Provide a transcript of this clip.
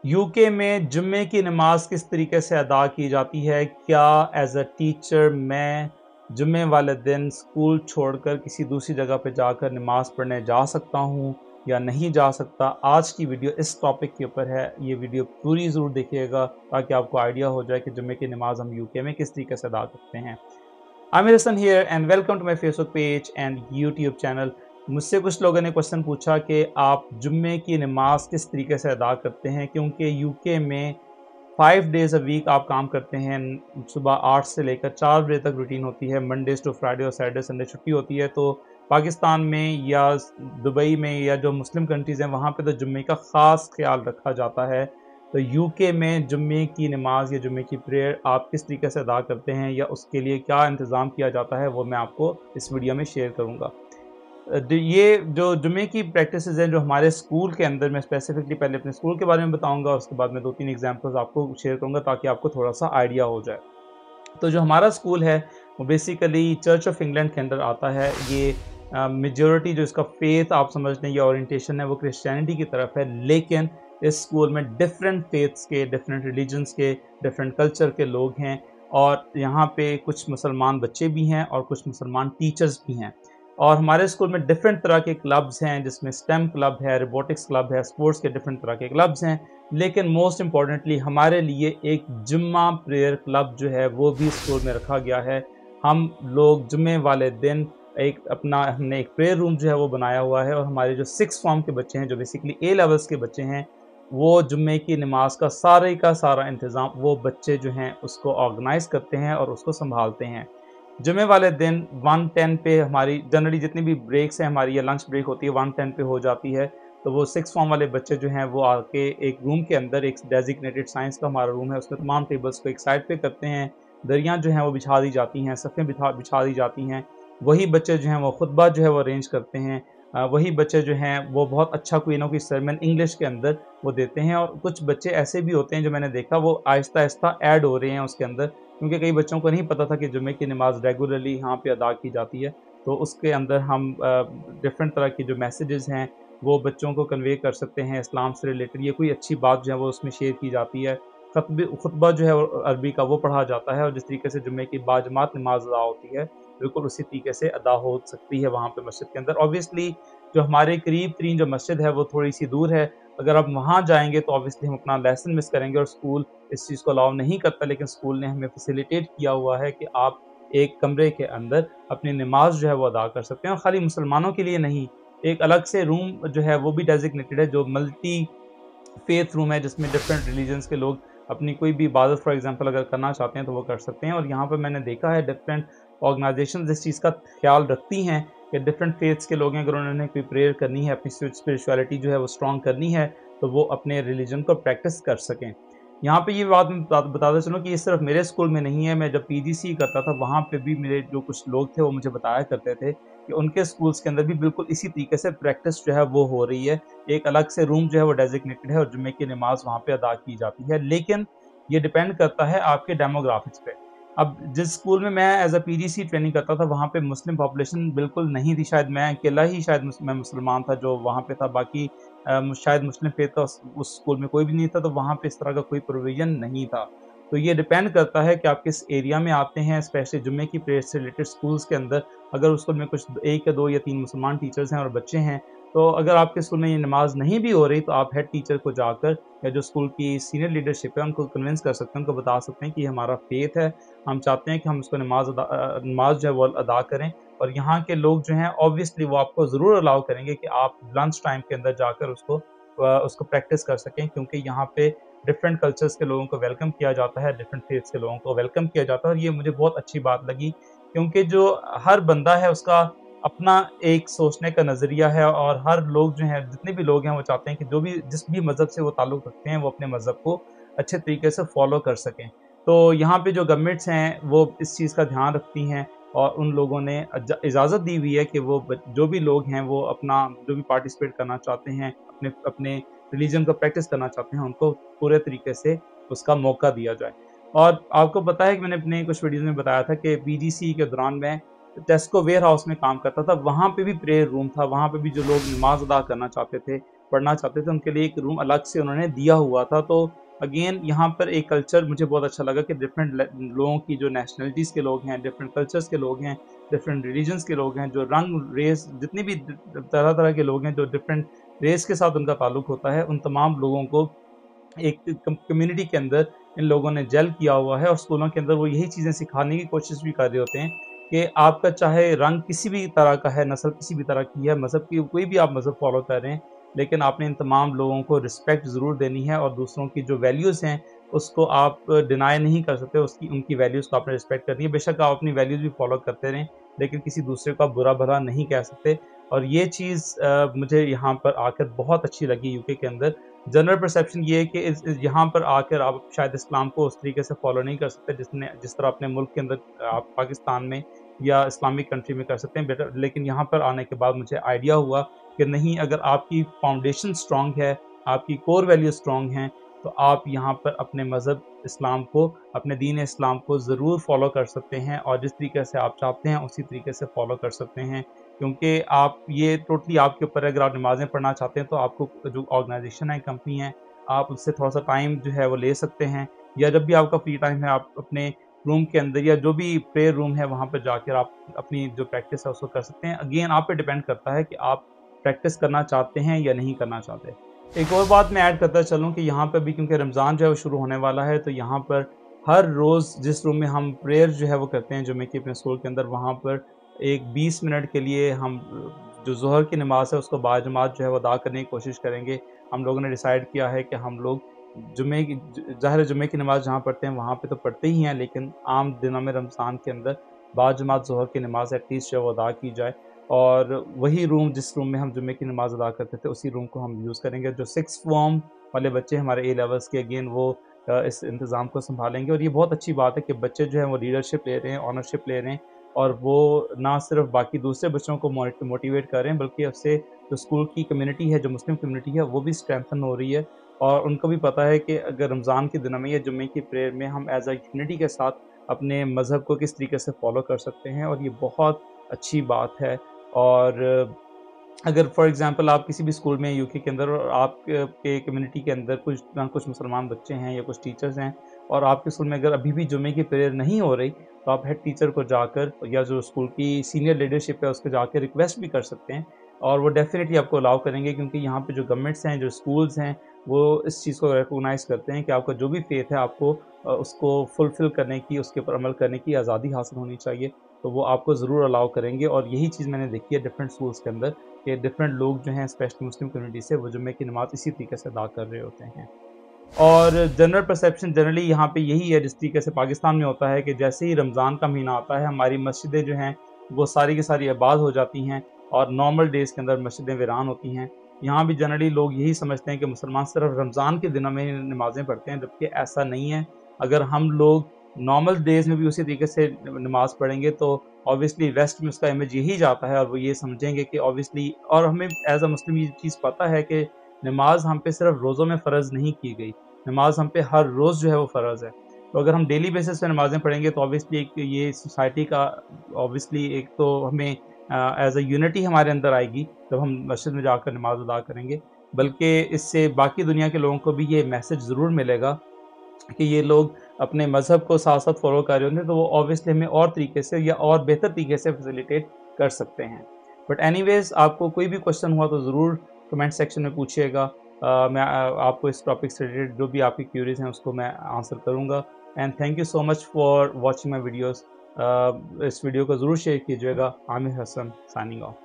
UK में जुम्मे की नमाज किस तरीके से अदा की जाती है? क्या एज अ टीचर मैं जुम्मे वाले दिन स्कूल छोड़कर किसी दूसरी जगह पे जाकर नमाज पढ़ने जा सकता हूँ या नहीं जा सकता? आज की वीडियो इस टॉपिक के ऊपर है। ये वीडियो पूरी ज़रूर देखिएगा ताकि आपको आइडिया हो जाए कि जुम्मे की नमाज हम यूके में किस तरीके से अदा करते हैं। Aamir Hasan here and welcome to my Facebook page and YouTube channel. मुझसे कुछ लोगों ने क्वेश्चन पूछा कि आप जुम्मे की नमाज किस तरीके से अदा करते हैं, क्योंकि यूके में 5 डेज़ अ वीक आप काम करते हैं। सुबह 8 से लेकर 4 बजे तक रूटीन होती है। मंडेज़ टू फ्राइडे और सैटरडे संडे छुट्टी होती है। तो पाकिस्तान में या दुबई में या जो मुस्लिम कंट्रीज़ हैं वहाँ पे तो जुम्मे का ख़ास ख्याल रखा जाता है। तो यूके में जुम्मे की नमाज या जुम्मे की प्रेयर आप किस तरीके से अदा करते हैं या उसके लिए क्या इंतज़ाम किया जाता है, वो मैं आपको इस वीडियो में शेयर करूँगा। ये जो जुम्मे की प्रैक्टिसेस हैं जो हमारे स्कूल के अंदर, मैं स्पेसिफिकली पहले अपने स्कूल के बारे में बताऊँगा, उसके बाद मैं 2-3 एग्जांपल्स आपको शेयर करूँगा ताकि आपको थोड़ा-सा आइडिया हो जाए। तो जो हमारा स्कूल है वो बेसिकली चर्च ऑफ इंग्लैंड के अंडर आता है। ये मेजॉरिटी जो इसका फेथ आप समझ लें या ओरिएंटेशन है वो क्रिश्चियनिटी की तरफ है, लेकिन इस स्कूल में डिफरेंट फेथ्स के, डिफरेंट रिलीजन्स के, डिफरेंट कल्चर के लोग हैं। और यहाँ पे कुछ मुसलमान बच्चे भी हैं और कुछ मुसलमान टीचर्स भी हैं। और हमारे स्कूल में डिफरेंट तरह के क्लब्स हैं, जिसमें स्टेम क्लब है, रोबोटिक्स क्लब है, स्पोर्ट्स के डिफरेंट तरह के क्लब्स हैं। लेकिन मोस्ट इम्पॉर्टेंटली हमारे लिए एक जुम्मा प्रेयर क्लब जो है वो भी स्कूल में रखा गया है। हम लोग जुम्मे वाले दिन हमने एक प्रेयर रूम जो है वो बनाया हुआ है, और हमारे जो 6th फॉर्म के बच्चे हैं, जो बेसिकली ए लेवल्स के बच्चे हैं, वो जुम्मे की नमाज का सारा इंतज़ाम वो बच्चे जो हैं उसको ऑर्गेनाइज़ करते हैं और उसको संभालते हैं। जुम्मे वाले दिन 1:10 पे हमारी जनरली जितनी भी ब्रेक्स हैं हमारी या लंच ब्रेक होती है 1:10 पे हो जाती है। तो वो 6th फॉर्म वाले बच्चे जो हैं वो आके एक रूम के अंदर, एक डेज़िग्नेटेड साइंस का हमारा रूम है, उसमें तमाम टेबल्स को एक साइड पे करते हैं। दरियाँ जो हैं वो बिछा दी जाती हैं, सफ़ें बिछा दी जाती हैं। वही बच्चे जो हैं वो खुतबा जो है वो अरेंज करते हैं। वही बच्चे जो हैं वो बहुत अच्छा कोई ना कोई sermon इंग्लिश के अंदर वो देते हैं। और कुछ बच्चे ऐसे भी होते हैं जो मैंने देखा वो आहिस्ता-आहिस्ता ऐड हो रहे हैं उसके अंदर, क्योंकि कई बच्चों को नहीं पता था कि जुम्मे की नमाज़ रेगुलरली यहाँ पे अदा की जाती है। तो उसके अंदर हम डिफरेंट तरह की जो मैसेजेस हैं वो बच्चों को कन्वे कर सकते हैं इस्लाम से रिलेटेड, या कोई अच्छी बात जो है वो उसमें शेयर की जाती है। खुतबा जो है वो अरबी का वो पढ़ा जाता है, और जिस तरीके से जुम्मे की बाजमात नमाज अदा होती है बिल्कुल उसी तरीके से अदा हो सकती है वहाँ पे मस्जिद के अंदर। ऑब्वियसली जो हमारे करीब तरीन जो मस्जिद है वो थोड़ी सी दूर है। अगर आप वहाँ जाएंगे तो ऑब्वियसली हम अपना लेसन मिस करेंगे, और स्कूल इस चीज़ को अलाउ नहीं करता। लेकिन स्कूल ने हमें फैसिलिटेट किया हुआ है कि आप एक कमरे के अंदर अपनी नमाज जो है वो अदा कर सकते हैं। और खाली मुसलमानों के लिए नहीं, एक अलग से रूम जो है वो भी डेजिग्नेटेड है, जो मल्टी फेथ रूम है, जिसमें डिफरेंट रिलीजन्स के लोग अपनी कोई भी इबादत फॉर एग्जांपल अगर करना चाहते हैं तो वो कर सकते हैं। और यहाँ पर मैंने देखा है डिफरेंट ऑर्गेनाइजेशन इस चीज़ का ख्याल रखती हैं कि डिफरेंट फेथ्स के लोग हैं, अगर उन्होंने कोई प्रेयर करनी है, अपनी स्पिरिचुअलिटी जो है वो स्ट्रॉन्ग करनी है, तो वो अपने रिलीजन को प्रैक्टिस कर सकें। यहाँ पे ये बात मैं बताते चलूँ कि ये सिर्फ मेरे स्कूल में नहीं है। मैं जब पीजीसी करता था वहाँ पे भी मेरे जो कुछ लोग थे वो मुझे बताया करते थे कि उनके स्कूल्स के अंदर भी बिल्कुल इसी तरीके से प्रैक्टिस जो है वो हो रही है। एक अलग से रूम जो है वो डेजिग्नेटेड है और जुम्मे की नमाज वहाँ पे अदा की जाती है। लेकिन ये डिपेंड करता है आपके डेमोग्राफिक्स पे। अब जिस स्कूल में मैं एज अ पीजीसी ट्रेनिंग करता था वहाँ पे मुस्लिम पॉपुलेशन बिल्कुल नहीं थी। शायद मैं अकेला ही शायद मैं मुसलमान था जो वहाँ पे था। बाकी शायद मुस्लिम फेथ का उस स्कूल में कोई भी नहीं था, तो वहाँ पे इस तरह का कोई प्रोविज़न नहीं था। तो ये डिपेंड करता है कि आप किस एरिया में आते हैं, स्पेशली जुम्मे की प्रेयर से रिलेटेड स्कूल्स के अंदर। अगर उस स्कूल में कुछ 1 या 2 या 3 मुसलमान टीचर्स हैं और बच्चे हैं, तो अगर आपके स्कूल में ये नमाज नहीं भी हो रही तो आप हेड टीचर को जाकर या जो स्कूल की सीनियर लीडरशिप है उनको कन्विंस कर सकते हैं, उनको बता सकते हैं कि ये हमारा फेथ है, हम चाहते हैं कि हम इसको नमाज जो है वो अदा करें। और यहाँ के लोग जो हैं ऑब्वियसली वो आपको ज़रूर अलाउ करेंगे कि आप लंच टाइम के अंदर जाकर उसको प्रैक्टिस कर सकें, क्योंकि यहाँ पे डिफरेंट कल्चर्स के लोगों को वेलकम किया जाता है, डिफरेंट फेथ्स के लोगों को वेलकम किया जाता है। और ये मुझे बहुत अच्छी बात लगी, क्योंकि जो हर बंदा है उसका अपना एक सोचने का नज़रिया है, और हर लोग जो हैं, जितने भी लोग हैं, वो चाहते हैं कि जिस भी मज़हब से वो ताल्लुक़ रखते हैं वो अपने मज़हब को अच्छे तरीके से फ़ॉलो कर सकें। तो यहाँ पे जो गवर्नमेंट्स हैं वो इस चीज़ का ध्यान रखती हैं, और उन लोगों ने इजाज़त दी हुई है कि जो भी लोग हैं वो अपना जो भी पार्टिसिपेट करना चाहते हैं, अपने अपने रिलीजन को प्रैक्टिस करना चाहते हैं, उनको पूरे तरीके से उसका मौका दिया जाए। और आपको पता है कि मैंने अपने कुछ वीडियोज़ में बताया था कि पीजीसी के दौरान मैं टेस्को वेयर हाउस में काम करता था। वहाँ पे भी प्रेयर रूम था, वहाँ पे भी जो लोग नमाज़ अदा करना चाहते थे पढ़ना चाहते थे उनके लिए एक रूम अलग से उन्होंने दिया हुआ था। तो अगेन यहाँ पर एक कल्चर मुझे बहुत अच्छा लगा कि डिफरेंट लोगों की, जो नेशनलिटीज़ के लोग हैं, डिफरेंट कल्चर्स के लोग हैं, डिफरेंट रिलीजन्स के लोग हैं, जो रंग रेस जितनी भी तरह तरह के लोग हैं, जो डिफरेंट रेस के साथ उनका ताल्लुक होता है, उन तमाम लोगों को एक कम्युनिटी के अंदर इन लोगों ने जेल किया हुआ है। और स्कूलों के अंदर वो यही चीज़ें सिखाने की कोशिश भी कर रहे होते हैं कि आपका चाहे रंग किसी भी तरह का है, नस्ल किसी भी तरह की है, मज़हब की कोई भी आप मज़हब फ़ॉलो कर रहे हैं, लेकिन आपने इन तमाम लोगों को रिस्पेक्ट ज़रूर देनी है और दूसरों की जो वैल्यूज़ हैं उसको आप डिनाई नहीं कर सकते, उसकी उनकी वैल्यूज़ को आपने रिस्पेक्ट करनी है। बेशक आप अपनी वैल्यूज़ भी फ़ॉलो करते रहें, लेकिन किसी दूसरे को आप बुरा-भला नहीं कह सकते। और ये चीज़ मुझे यहाँ पर आकर बहुत अच्छी लगी यूके के अंदर। जनरल परसेप्शन ये है कि यहाँ पर आकर आप शायद इस्लाम को उस तरीके से फॉलो नहीं कर सकते जिस तरह अपने मुल्क के अंदर आप पाकिस्तान में या इस्लामिक कंट्री में कर सकते हैं। बेटर लेकिन यहाँ पर आने के बाद मुझे आइडिया हुआ कि नहीं, अगर आपकी फाउंडेशन स्ट्रांग है, आपकी कोर वैल्यू स्ट्रांग हैं, तो आप यहाँ पर अपने मज़हब इस्लाम को, अपने दीन इस्लाम को ज़रूर फॉलो कर सकते हैं और जिस तरीके से आप चाहते हैं उसी तरीके से फॉलो कर सकते हैं। क्योंकि आप ये टोटली आपके ऊपर है, अगर आप नमाज़ें पढ़ना चाहते हैं तो आपको जो ऑर्गेनाइज़ेशन है, कंपनी है, आप उससे थोड़ा-सा टाइम जो है वो ले सकते हैं, या जब भी आपका फ्री टाइम है आप अपने रूम के अंदर या जो भी प्रेयर रूम है वहाँ पर जाकर आप अपनी जो प्रैक्टिस है उसको कर सकते हैं। अगेन आप पे डिपेंड करता है कि आप प्रैक्टिस करना चाहते हैं या नहीं करना चाहते। एक और बात मैं ऐड करता चलूँ कि यहाँ पे भी क्योंकि रमज़ान जो है वो शुरू होने वाला है, तो यहाँ पर हर रोज़ जिस रूम में हम प्रेयर जो है वो करते हैं जुम्मे की अपने स्कूल के अंदर, वहाँ पर एक 20 मिनट के लिए हम जो ज़ोहर की नमाज़ है उसको बाजमात जो है वो अदा करने की कोशिश करेंगे। हम लोगों ने डिसाइड किया है कि हम लोग जुम्मे की ज़ाहिर है जुम्मे की नमाज़ जहाँ पढ़ते हैं वहाँ पे तो पढ़ते ही हैं, लेकिन आम दिनों में रमज़ान के अंदर बाजमात ज़ोहर की नमाज़ एटलीस्ट जो है वो अदा की जाए। और वही रूम जिस रूम में हम जुम्मे की नमाज़ अदा करते थे उसी रूम को हम यूज़ करेंगे। जो 6th फॉर्म वाले बच्चे हमारे ए लेवल्स के, अगेन वो इस इंतज़ाम को सँभालेंगे। और ये बहुत अच्छी बात है कि बच्चे जो हैं वो लीडरशिप ले रहे हैं, ओनरशिप ले रहे हैं, और वो ना सिर्फ बाकी दूसरे बच्चों को मोटिवेट कर रहे हैं, बल्कि उससे जो स्कूल की कम्युनिटी है, जो मुस्लिम कम्युनिटी है, वो भी स्ट्रेंथन हो रही है। और उनको भी पता है कि अगर रमज़ान के दिनों में या जुम्मे की प्रेयर में हम एज़ अ यूनिटी के साथ अपने मज़हब को किस तरीके से फ़ॉलो कर सकते हैं, और ये बहुत अच्छी बात है। और अगर फॉर एग्ज़ाम्पल आप किसी भी स्कूल में यूके के अंदर और आप के कम्युनिटी के अंदर कुछ मुसलमान बच्चे हैं या कुछ टीचर्स हैं, और आपके स्कूल में अगर अभी भी जुम्मे की प्रेयर नहीं हो रही, तो आप हेड टीचर को जाकर या जो स्कूल की सीनियर लीडरशिप है उसको जाकर रिक्वेस्ट भी कर सकते हैं, और वो डेफ़िनेटली आपको अलाउ करेंगे। क्योंकि यहाँ पे जो गवर्नमेंट्स हैं, जो स्कूल्स हैं, वो इस चीज़ को रिकॉग्नाइज़ करते हैं कि आपका जो भी फ़ेथ है आपको उसको फुलफ़िल करने की, उसके ऊपर अमल करने की आज़ादी हासिल होनी चाहिए। तो वो आपको ज़रूर अलाउ करेंगे। और यही चीज़ मैंने देखी है डिफरेंट स्कूल्स के अंदर कि डिफरेंट लोग जो हैं स्पेशली मुस्लिम कम्युनिटी से, वो जुम्मे की नमाज़ इसी तरीके से अदा कर रहे होते हैं। और जनरल परसेप्शन जनरली यहाँ पे यही है, जिस तरीके से पाकिस्तान में होता है कि जैसे ही रमज़ान का महीना आता है, हमारी मस्जिदें जो हैं वो सारी की सारी आबाद हो जाती हैं, और नॉर्मल डेज़ के अंदर मस्जिदें वीरान होती हैं। यहाँ भी जनरली लोग यही समझते हैं कि मुसलमान सिर्फ रमज़ान के दिनों में ही नमाज़ें पढ़ते हैं, जबकि ऐसा नहीं है। अगर हम लोग नॉर्मल डेज़ में भी उसी तरीके से नमाज़ पढ़ेंगे, तो ऑब्वियसली वेस्ट में उसका इमेज यही जाता है, और वो ये समझेंगे कि ऑब्वियसली, और हमें एज़ अ मुस्लिम ये चीज़ पता है कि नमाज़ हम पे सिर्फ रोज़ों में फ़र्ज़ नहीं की गई, नमाज़ हम पे हर रोज़ जो है वो फ़र्ज़ है। तो अगर हम डेली बेसिस पे नमाज़ें पढ़ेंगे, तो ऑब्वियसली एक ये सोसाइटी का, ऑब्वियसली एक तो हमें एज़ अ यूनिटी हमारे अंदर आएगी जब हम मस्जिद में जाकर नमाज़ अदा करेंगे। बल्कि इससे बाकी दुनिया के लोगों को भी ये मैसेज ज़रूर मिलेगा कि ये लोग अपने मज़हब को साथ-साथ फ़ॉलो कर रहे होंगे, तो वो ऑब्वियसली हमें और तरीके से या और बेहतर तरीके से फ़ैसिलिटेट कर सकते हैं। बट एनीवेज़, आपको कोई भी क्वेश्चन हुआ तो ज़रूर कमेंट सेक्शन में पूछिएगा। मैं आपको इस टॉपिक से रिलेटेड जो भी आपकी क्यूरीज़ हैं उसको मैं आंसर करूँगा। And thank you so much for watching my videos. इस वीडियो को ज़रूर शेयर कीजिएगा। Aamir Hasan signing of.